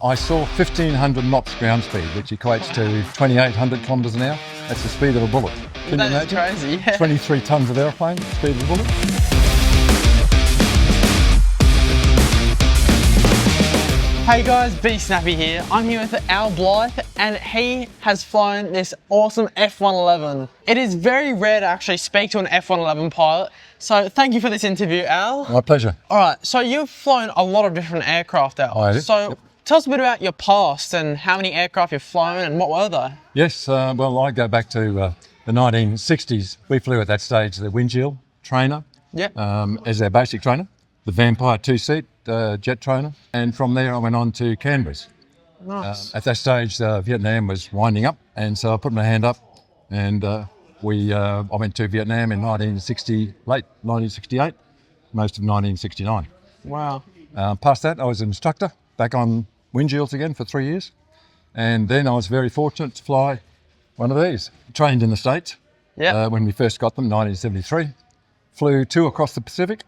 I saw 1,500 knots ground speed, which equates to 2,800 kilometres an hour. That's the speed of a bullet. Can you imagine? That's crazy, yeah. 23 tonnes of aeroplane, speed of a bullet. Hey guys, BeSnappy here. I'm here with our Blyth and he has flown this awesome F-111. It is very rare to actually speak to an F-111 pilot, so thank you for this interview, Al. My pleasure. Alright, so you've flown a lot of different aircraft, Al. I did. So Yep. Tell us a bit about your past and how many aircraft you've flown and what were they? Yes, well, I go back to the 1960s. We flew at that stage the windshield trainer as our basic trainer, the Vampire two-seat jet trainer, and from there I went on to Canberra's. Nice. At that stage, Vietnam was winding up, and so I put my hand up, and I went to Vietnam in late 1968, most of 1969. Wow. Past that, I was an instructor back on windshields again for 3 years, and then I was very fortunate to fly one of these. Trained in the States when we first got them, 1973. Flew 2 across the Pacific.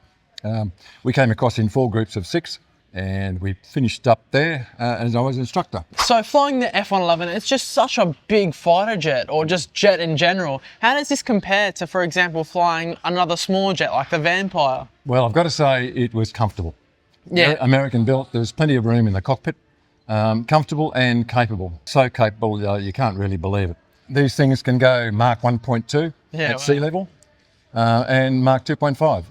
We came across in 4 groups of 6, and we finished up there as I was an instructor. So flying the F-111, it's just such a big fighter jet, or just jet in general. How does this compare to, for example, flying another small jet like the Vampire? Well, I've got to say it was comfortable. Yeah. American built, there was plenty of room in the cockpit. Comfortable and capable. So capable, you can't really believe it. These things can go Mach 1.2 at sea level and Mach 2.5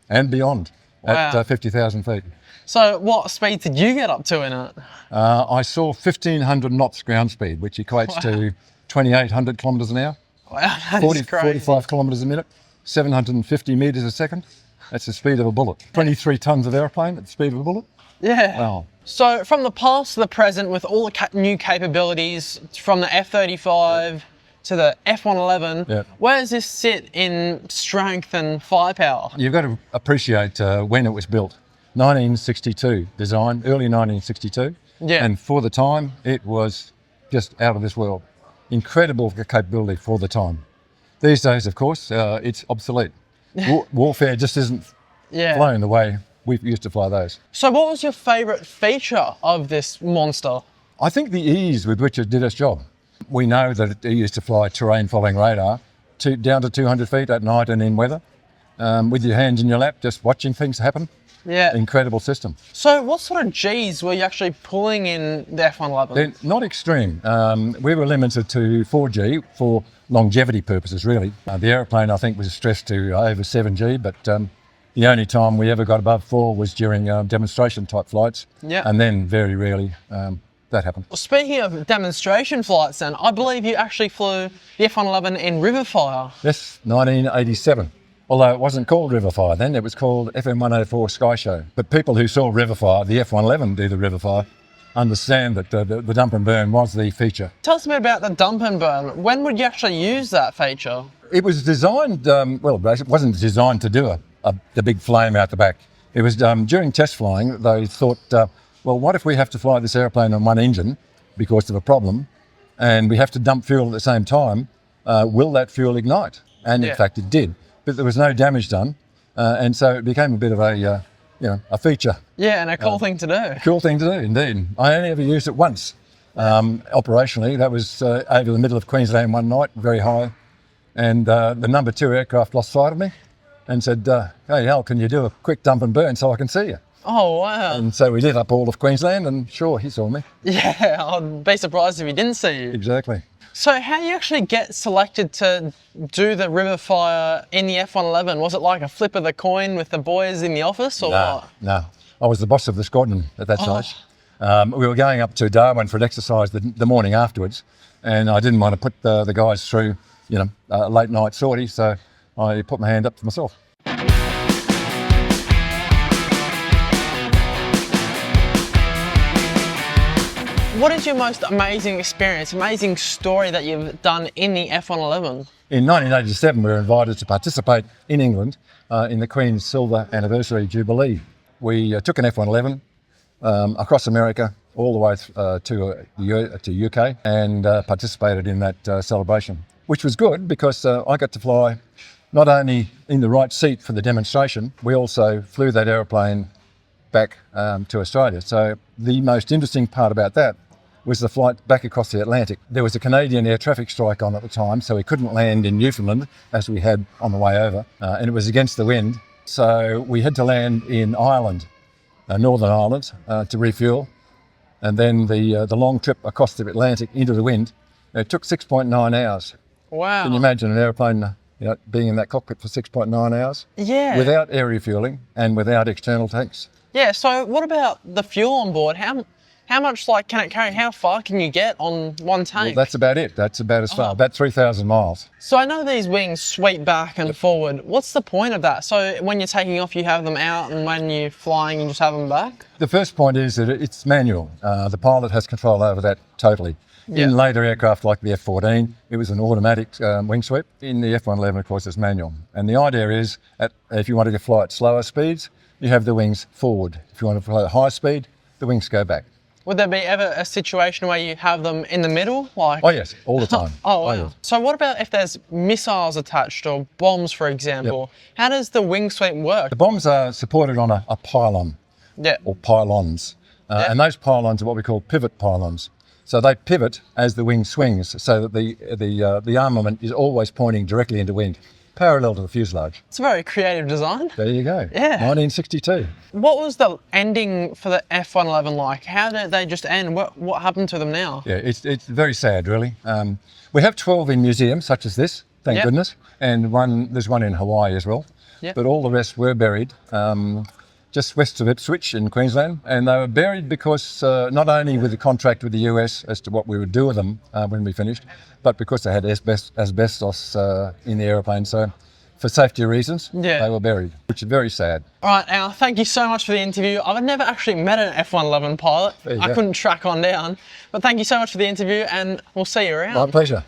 and beyond at 50,000 feet. So what speed did you get up to in it? I saw 1,500 knots ground speed, which equates to 2,800 kilometres an hour. Wow, that is crazy. 45 kilometres a minute, 750 metres a second. That's the speed of a bullet. 23 tonnes of aeroplane at the speed of a bullet. Yeah. Wow. So from the past to the present, with all the new capabilities, from the F-35 to the F-111, where does this sit in strength and firepower? You've got to appreciate when it was built. 1962 design, early 1962. Yeah. And for the time, it was just out of this world. Incredible capability for the time. These days, of course, it's obsolete. Warfare just isn't flown the way we used to fly those. So what was your favourite feature of this monster? I think the ease with which it did its job. We know that it used to fly terrain following radar down to 200 feet at night and in weather, with your hands in your lap, just watching things happen. Yeah. Incredible system. So what sort of Gs were you actually pulling in the F-111? They're not extreme. We were limited to 4G for longevity purposes, really. The aeroplane, I think, was stressed to over 7G, but the only time we ever got above 4 was during demonstration type flights. Yeah. And then very rarely that happened. Well, speaking of demonstration flights then, I believe you actually flew the F-111 in Riverfire. Yes, 1987. Although it wasn't called Riverfire then, it was called FM104 Sky Show. But people who saw Riverfire, the F-111 do the Riverfire, understand that the dump and burn was the feature. Tell us a bit about the dump and burn. When would you actually use that feature? It was designed, it wasn't designed to do the big flame out the back. It was during test flying, they thought, well, what if we have to fly this airplane on one engine because of a problem, and we have to dump fuel at the same time, will that fuel ignite? And in fact it did. But there was no damage done, and so it became a bit of a feature. Yeah, and a cool thing to do. Cool thing to do, indeed. I only ever used it once, operationally. That was over the middle of Queensland one night, very high, and the number 2 aircraft lost sight of me and said, hey, Al, can you do a quick dump and burn so I can see you? Oh, wow. And so we lit up all of Queensland, and sure, he saw me. Yeah, I'd be surprised if he didn't see you. Exactly. So how do you actually get selected to do the Riverfire in the F-111? Was it like a flip of the coin with the boys in the office, or what? No. I was the boss of the squadron at that stage. We were going up to Darwin for an exercise the morning afterwards, and I didn't want to put the guys through, a late night sortie, so I put my hand up for myself. What is your most amazing experience, amazing story that you've done in the F-111? In 1987, we were invited to participate in England in the Queen's Silver Anniversary Jubilee. We took an F-111 across America all the way to UK and participated in that celebration, which was good because I got to fly not only in the right seat for the demonstration, we also flew that aeroplane back to Australia. So the most interesting part about that was the flight back across the Atlantic. There was a Canadian air traffic strike on at the time, so we couldn't land in Newfoundland as we had on the way over, and it was against the wind. So we had to land in Ireland, Northern Ireland, to refuel. And then the long trip across the Atlantic into the wind, it took 6.9 hours. Wow. Can you imagine an airplane being in that cockpit for 6.9 hours? Yeah. Without air refueling and without external tanks. Yeah, so what about the fuel on board? How much can it carry? How far can you get on one tank? Well, that's about it. That's about as far, about 3,000 miles. So I know these wings sweep back and forward. What's the point of that? So when you're taking off, you have them out, and when you're flying, you just have them back? The first point is that it's manual. The pilot has control over that totally. Yeah. In later aircraft like the F-14, it was an automatic wing sweep. In the F-111, of course, it's manual. And the idea is, if you wanted to fly at slower speeds, you have the wings forward. If you want to fly at high speed, the wings go back. Would there be ever a situation where you have them in the middle? Oh yes, all the time. Oh, wow. yes. So what about if there's missiles attached or bombs, for example? Yep. How does the wing sweep work? The bombs are supported on a pylon, or pylons. And those pylons are what we call pivot pylons. So they pivot as the wing swings, so that the armament is always pointing directly into wind, parallel to the fuselage. It's a very creative design. There you go. Yeah. 1962. What was the ending for the F-111 like? How did they just end? What happened to them now? Yeah, it's very sad, really. We have 12 in museums, such as this, thank goodness, and there's one in Hawaii as well. Yep. But all the rest were buried just west of Ipswich in Queensland, and they were buried because not only with the contract with the US as to what we would do with them when we finished, but because they had asbestos in the aeroplane. So for safety reasons, they were buried, which is very sad. All right, Al, thank you so much for the interview. I've never actually met an F-111 pilot. I couldn't track one down, but thank you so much for the interview, and we'll see you around. My pleasure.